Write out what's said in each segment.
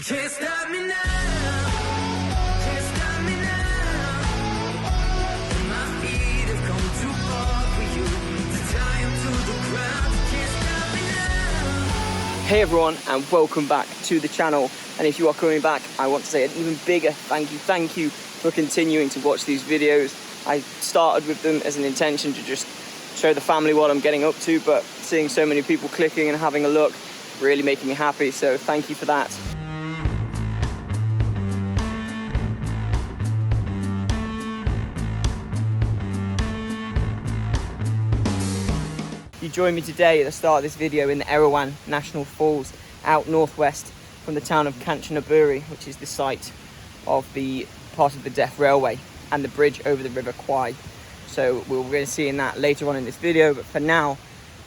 Can't stop me now. Can't stop me now. My feet have come too far for you to tie 'em to the ground. Can't stop me now. Hey everyone, and welcome back to the channel. And if you are coming back, I want to say an even bigger thank you for continuing to watch these videos. I started with them as an intention to just show the family what I'm getting up to, but seeing so many people clicking and having a look really making me happy, so thank you for that. You join me today at the start of this video in the Erawan National Falls, out northwest from the town of Kanchanaburi, which is the site of the part of the Death Railway and the bridge over the River Kwai. So we're going to see in that later on in this video, but for now,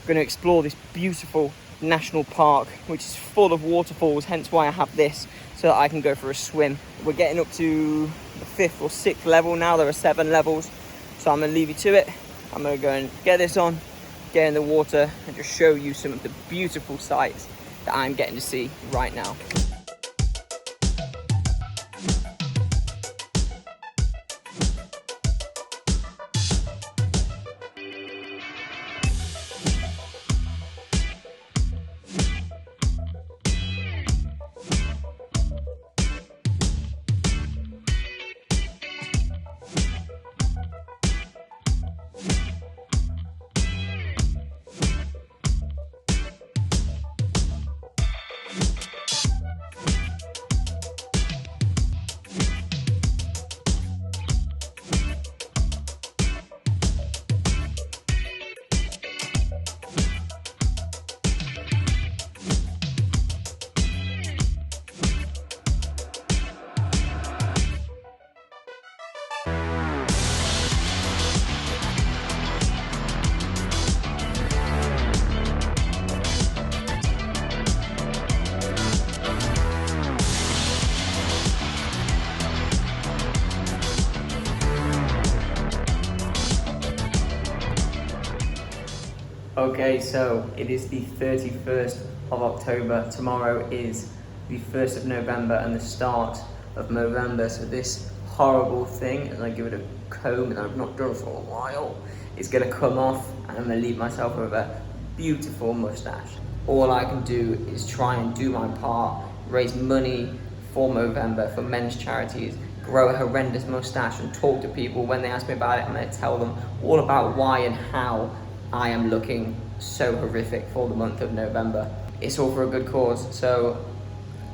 we're going to explore this beautiful national park, which is full of waterfalls, hence why I have this, so that I can go for a swim. We're getting up to the 5th or 6th level now. There are 7 levels, so I'm going to leave you to it. I'm going to go and get this on, get in the water, and just show you some of the beautiful sights that I'm getting to see right now. Okay, so it is the 31st of October. Tomorrow is the 1st of November and the start of November. So this horrible thing, as I give it a comb and I've not done for a while, is gonna come off, and I'm gonna leave myself with a beautiful mustache. All I can do is try and do my part, raise money for November for men's charities, grow a horrendous mustache and talk to people. When they ask me about it, I'm gonna tell them all about why and how I am looking so horrific for the month of November. It's all for a good cause, so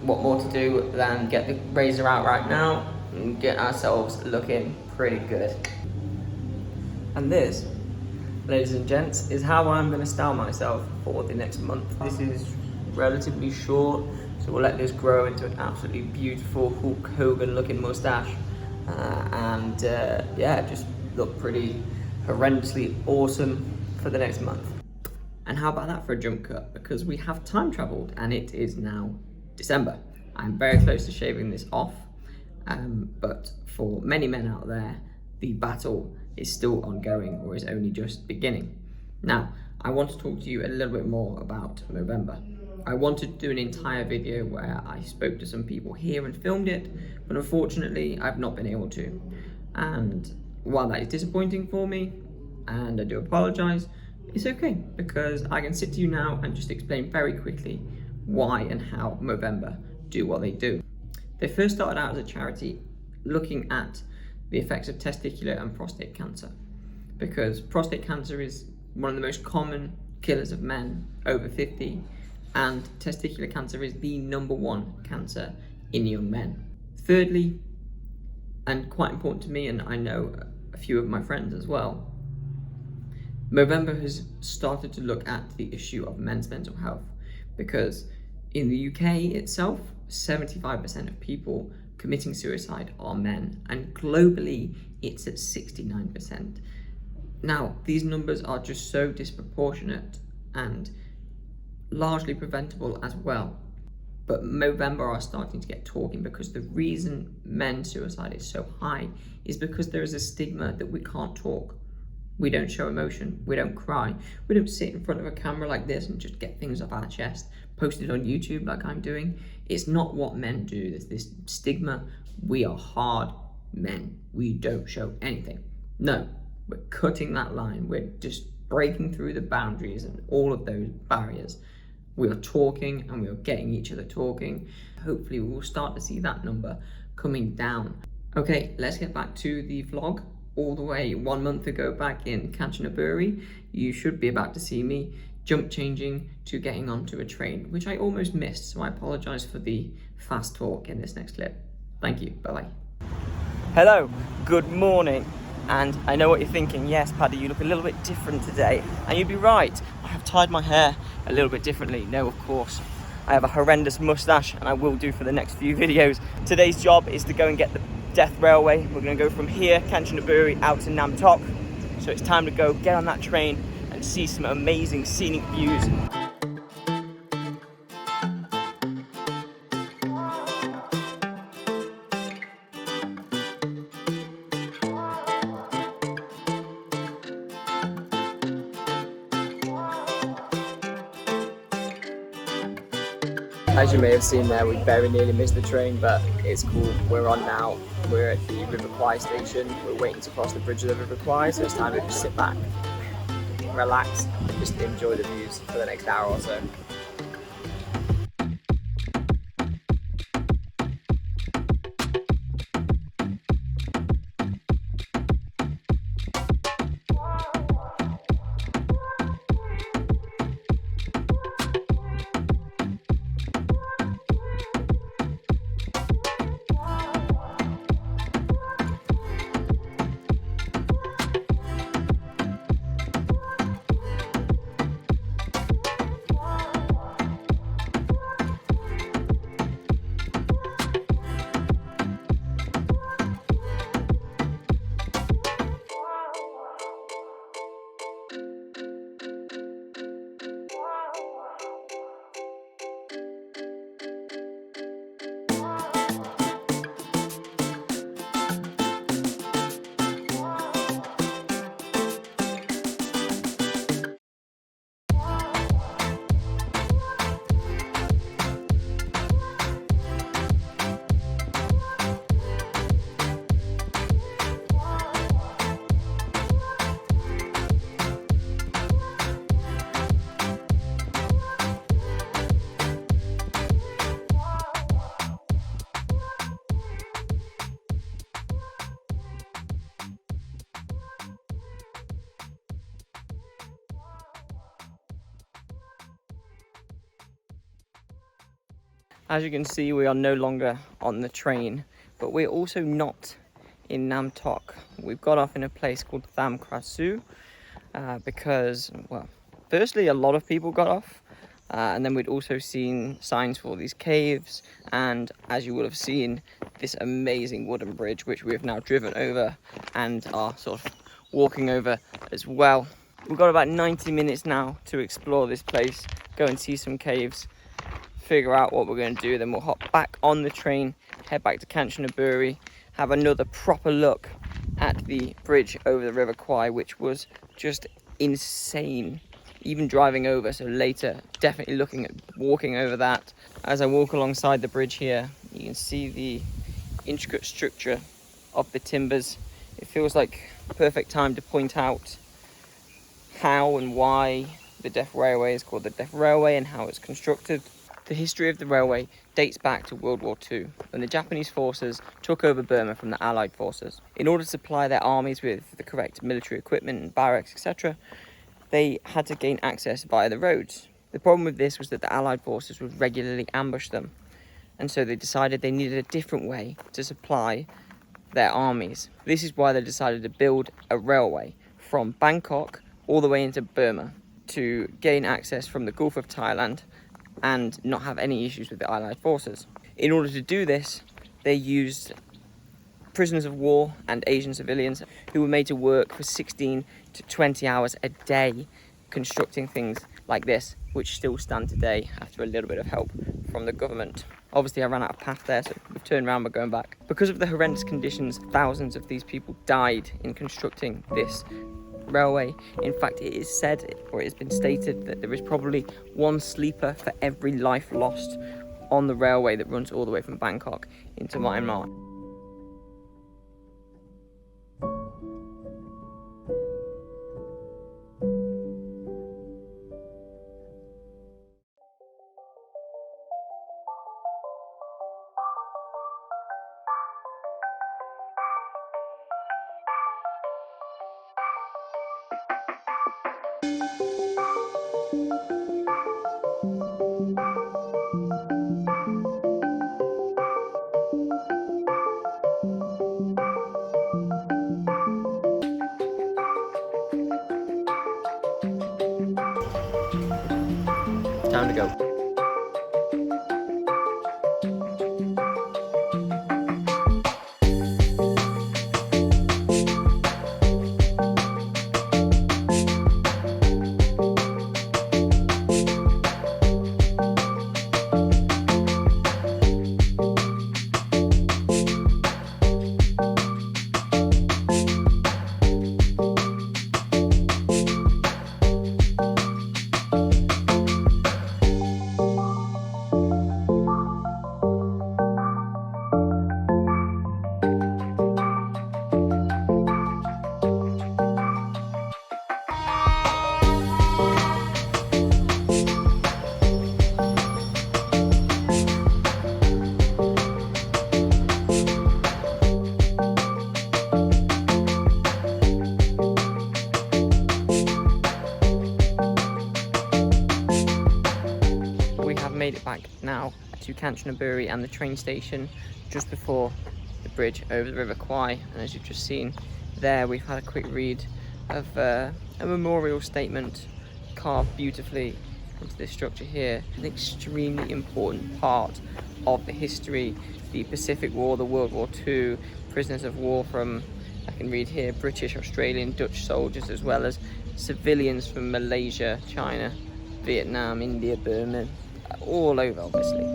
what more to do than get the razor out right now and get ourselves looking pretty good. And this, ladies and gents, is how I'm going to style myself for the next month. This is relatively short, so we'll let this grow into an absolutely beautiful Hulk Hogan looking mustache, yeah, just look pretty horrendously awesome for the next month. And how about that for a jump cut? Because we have time traveled and it is now December. I'm very close to shaving this off, but for many men out there, the battle is still ongoing or is only just beginning. Now, I want to talk to you a little bit more about November. I wanted to do an entire video where I spoke to some people here and filmed it, but unfortunately, I've not been able to. And while that is disappointing for me, and I do apologize, it's okay, because I can sit to you now and just explain very quickly why and how Movember do what they do. They first started out as a charity looking at the effects of testicular and prostate cancer, because prostate cancer is one of the most common killers of men over 50, and testicular cancer is the #1 cancer in young men. Thirdly, and quite important to me, and I know a few of my friends as well, Movember has started to look at the issue of men's mental health, because in the UK itself, 75% of people committing suicide are men, and globally it's at 69%. Now, these numbers are just so disproportionate and largely preventable as well. But Movember are starting to get talking, because the reason men's suicide is so high is because there is a stigma that we can't talk. We don't show emotion, we don't cry, we don't sit in front of a camera like this and just get things off our chest, post it on YouTube like I'm doing. It's not what men do. There's this stigma. We are hard men. We don't show anything. No, we're cutting that line. We're just breaking through the boundaries and all of those barriers. We are talking and we are getting each other talking. Hopefully we will start to see that number coming down. Okay, let's get back to the vlog. All the way 1 month ago back in Kanchanaburi, you should be about to see me jump changing to getting onto a train, which I almost missed, so I apologize for the fast talk in this next clip. Thank you, bye-bye. Hello, good morning. And I know what you're thinking. Yes, Paddy, you look a little bit different today. And you'd be right. I have tied my hair a little bit differently. No, of course. I have a horrendous mustache, and I will do for the next few videos. Today's job is to go and get the Death Railway. We're going to go from here, Kanchanaburi, out to Nam Tok. So it's time to go get on that train and see some amazing scenic views. As you may have seen there, we very nearly missed the train, but it's cool. We're on now. We're at the River Kwai station. We're waiting to cross the bridge of the River Kwai, so it's time to just sit back, relax, and just enjoy the views for the next hour or so. As you can see, we are no longer on the train, but we're also not in Nam Tok. We've got off in a place called Tham Krasu because, well, firstly, a lot of people got off, and then we'd also seen signs for these caves, and as you will have seen, this amazing wooden bridge, which we have now driven over and are sort of walking over as well. We've got about 90 minutes now to explore this place, go and see some caves, figure out what we're going to do, then we'll hop back on the train, head back to Kanchanaburi, have another proper look at the bridge over the River Kwai, which was just insane, even driving over. So later, definitely looking at walking over that. As I walk alongside the bridge here, you can see the intricate structure of the timbers. It feels like a perfect time to point out how and why the Death Railway is called the Death Railway and how it's constructed. The history of the railway dates back to World War II, when the Japanese forces took over Burma from the Allied forces. In order to supply their armies with the correct military equipment and barracks, etc., they had to gain access via the roads. The problem with this was that the Allied forces would regularly ambush them, and so they decided they needed a different way to supply their armies. This is why they decided to build a railway from Bangkok all the way into Burma to gain access from the Gulf of Thailand and not have any issues with the Allied forces. In order to do this, they used prisoners of war and Asian civilians who were made to work for 16 to 20 hours a day constructing things like this, which still stand today after a little bit of help from the government. Obviously I ran out of path there, so we've turned around, we're going back. Because of the horrendous conditions, thousands of these people died in constructing this railway. In fact, it is said, or it has been stated, that there is probably one sleeper for every life lost on the railway that runs all the way from Bangkok into Myanmar. Time to go. Made it back now to Kanchanaburi and the train station just before the bridge over the River Kwai, and as you've just seen there, we've had a quick read of a memorial statement carved beautifully into this structure here. An extremely important part of the history, the Pacific War, the World War II, prisoners of war from, I can read here, British, Australian, Dutch soldiers, as well as civilians from Malaysia, China, Vietnam, India, Burma, all over, obviously.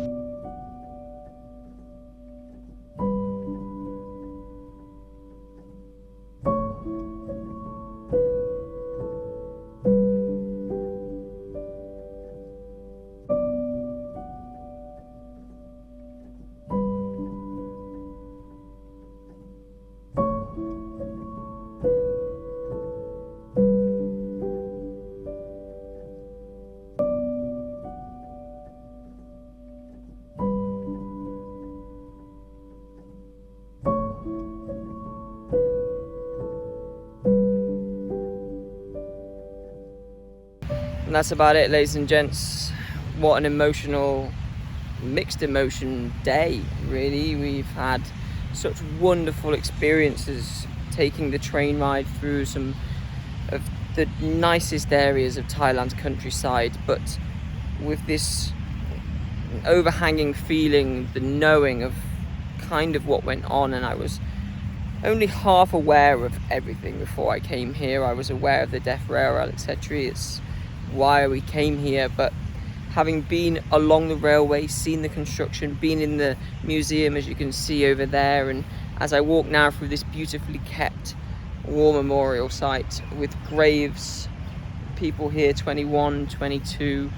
And that's about it, ladies and gents. What an emotional, mixed emotion day, really. We've had such wonderful experiences taking the train ride through some of the nicest areas of Thailand's countryside, but with this overhanging feeling, the knowing of kind of what went on, and I was only half aware of everything before I came here. I was aware of the death railroad, etc. It's why we came here, but having been along the railway, seen the construction, been in the museum as you can see over there, and as I walk now through this beautifully kept war memorial site with graves, people here 21, 22,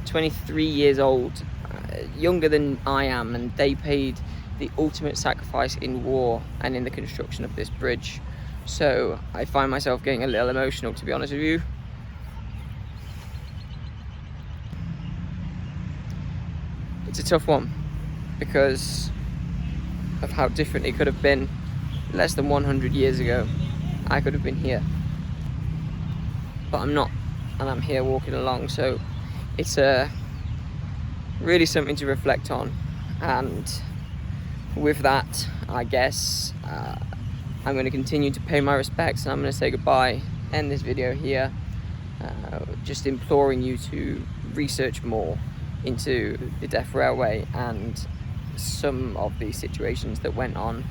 23 years old, younger than I am, and they paid the ultimate sacrifice in war and in the construction of this bridge. So I find myself getting a little emotional, to be honest with you. It's a tough one because of how different it could have been less than 100 years ago. I could have been here, but I'm not, and I'm here walking along, so it's really something to reflect on. And with that, I guess I'm going to continue to pay my respects, and I'm going to say goodbye, end this video here, just imploring you to research more into the Death Railway and some of the situations that went on,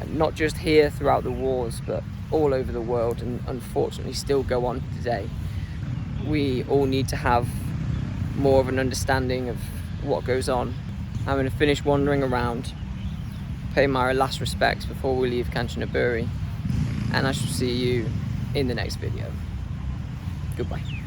not just here throughout the wars, but all over the world, and unfortunately still go on today. We all need to have more of an understanding of what goes on. I'm going to finish wandering around, pay my last respects before we leave Kanchanaburi, and I shall see you in the next video. Goodbye.